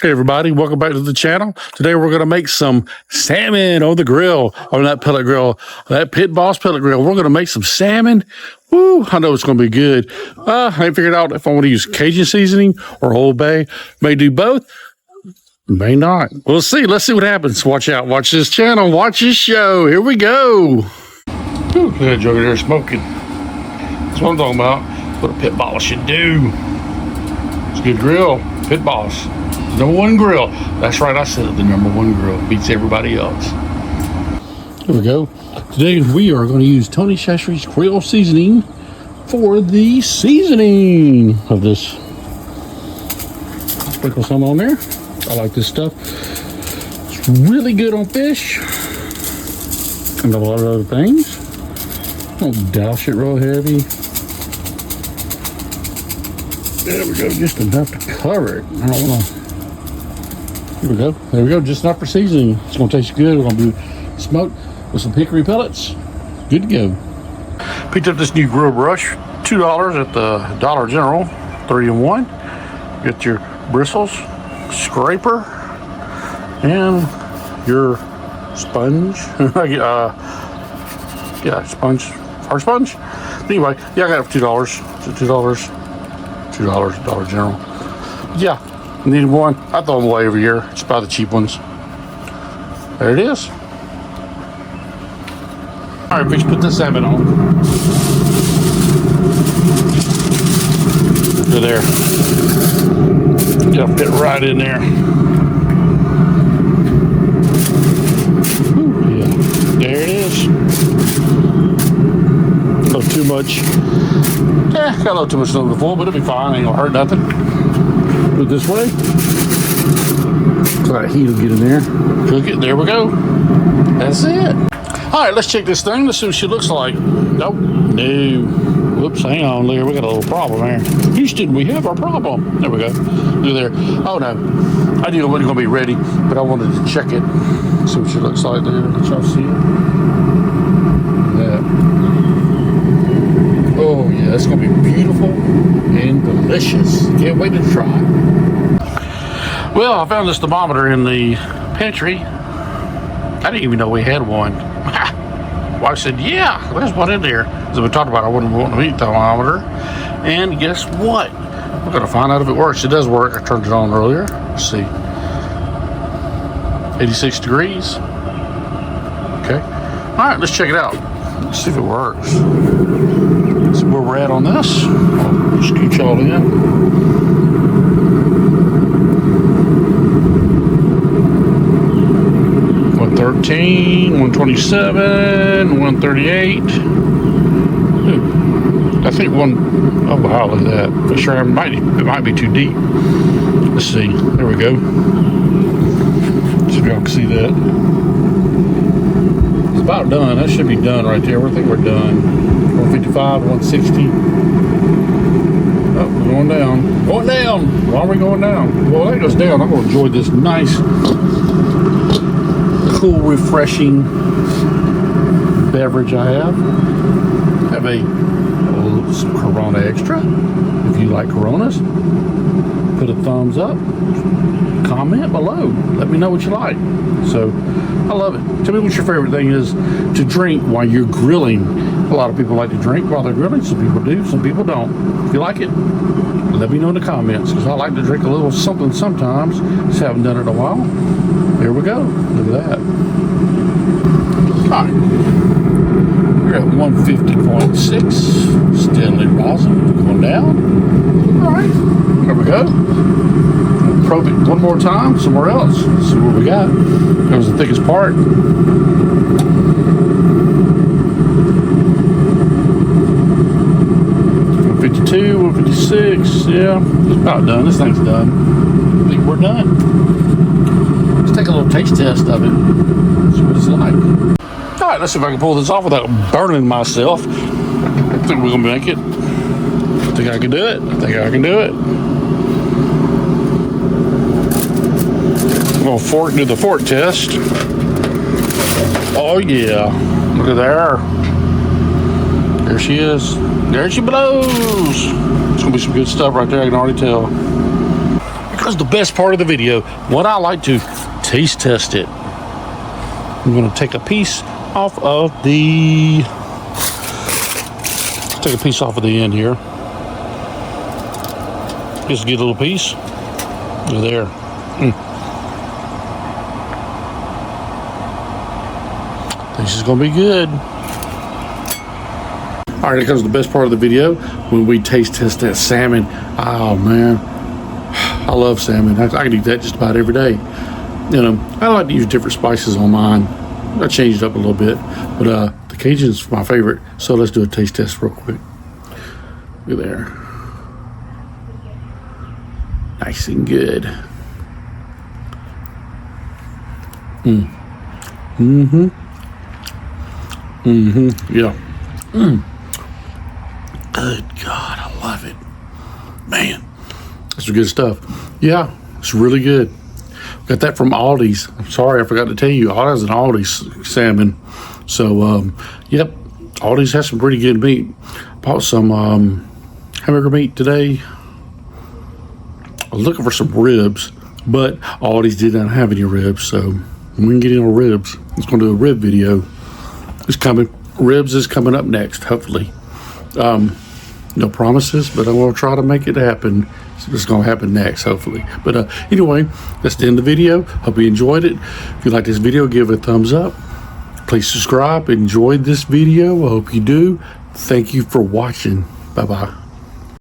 Hey everybody, welcome back to the channel. Today we're going to make some salmon on the grill, on that pellet grill, that Pitboss pellet grill. We're going to make some salmon. Woo, I know it's going to be good. I ain't figured out if I want to use Cajun seasoning or Old Bay. May do both, may not. We'll see. Let's see what happens. Watch out. Watch this channel. Watch this show. Here we go. Ooh, look at that jug there smoking. That's what I'm talking about. What a Pitboss should do. It's a good grill. Pitboss. Number one grill. That's right, I said it, the number one grill. Beats everybody else. Here we go. Today we are going to use Tony Chachere's Creole seasoning for the seasoning of this. Sprinkle some on there. I like this stuff. It's really good on fish and a lot of other things. Don't douse it real heavy. There we go, just enough to cover it. I don't want to. Here we go. There we go. Just enough for seasoning. It's going to taste good. We're going to do smoked with some hickory pellets. Good to go. Picked up this new grill brush. $2 at the Dollar General. 3-in-1. Get your bristles, scraper, and your sponge. Yeah, sponge. Hard sponge. Anyway, yeah, I got it for $2. So $2 at Dollar General. Yeah. Needed one. I throw them away every year. Just buy the cheap ones. There it is. All right, let's put the salmon on. Look there. It'll fit right in there. Ooh, yeah. There it is. A little too much. Yeah, got a little too much on the floor, but it'll be fine. Ain't gonna hurt nothing. Put it this way. So that heat will get in there. Cook it. There we go. That's it. All right, let's check this thing. Let's see what she looks like. Nope. No. Whoops. Hang on, Lear. We got a little problem there. Houston, we have our problem. There we go. Look there. Oh no. I knew it wasn't going to be ready, but I wanted to check it. See what she looks like there. Let y'all see it. Yeah. Oh yeah, it's going to be beautiful and delicious. Can't wait to try. Well, I found this thermometer in the pantry. I didn't even know we had one. Wife said, yeah, there's one in there. As we talked about, I wouldn't want a meat thermometer. And guess what? We're going to find out if it works. It does work. I turned it on earlier. Let's see. 86 degrees. Okay. All right, let's check it out. Let's see if it works. See where we're at on this. I'll scoot y'all in. 113, 127, 138. I think one. Oh wow, look at that. I'm sure it might be too deep. Let's see. There we go. See if y'all can see that. It's about done. That should be done right there. I think we're done. 155, 160. Oh, we're going down. Going down. Why are we going down? Well, that goes down. I'm going to enjoy this nice, cool, refreshing beverage I have. Have some Corona Extra. If you like Coronas, put a thumbs up. Comment below. Let me know what you like. So, I love it. Tell me what your favorite thing is to drink while you're grilling. A lot of people like to drink while they're grilling. Some people do, some people don't. If you like it, let me know in the comments, because I like to drink a little something sometimes. Just haven't done it in a while. There we go. Look at that. All right. We're at 150.6. Steadily rising. Going down. All right. There we go. We'll probe it one more time somewhere else. See what we got. That was the thickest part. 152, 156. Yeah, it's about done. This thing's done. I think we're done. Let's take a little taste test of it. See what it's like. All right, let's see if I can pull this off without burning myself. I think we're gonna make it. I think I can do it. I think I can do it. I'm gonna do the fork test. Oh yeah, look at there. There she is. There she blows. It's gonna be some good stuff right there. I can already tell. comes the best part of the video. What I like to taste test it. I'm going to take a piece off of the end here. Just get a little piece. There. This is going to be good. All right, here comes the best part of the video when we taste test that salmon. Oh man, I love salmon. I can eat that just about every day. You know, I like to use different spices on mine. I changed it up a little bit, but the Cajun's my favorite. So let's do a taste test real quick. Look at there. Nice and good. Yeah. Good God, I love it. Man, that's some good stuff. Yeah, it's really good. Got that from Aldi's. I'm sorry, I forgot to tell you. Aldi's and Aldi's salmon. So, yep, Aldi's has some pretty good meat. Bought some hamburger meat today. I was looking for some ribs, but Aldi's did not have any ribs, so we can get in on ribs. It's going to do a rib video. It's coming. Ribs is coming up next, hopefully. No promises, but I'm going to try to make it happen. It's going to happen next, hopefully. But anyway, that's the end of the video. Hope you enjoyed it. If you like this video, give it a thumbs up. Please subscribe. Enjoyed this video. I hope you do. Thank you for watching. Bye-bye.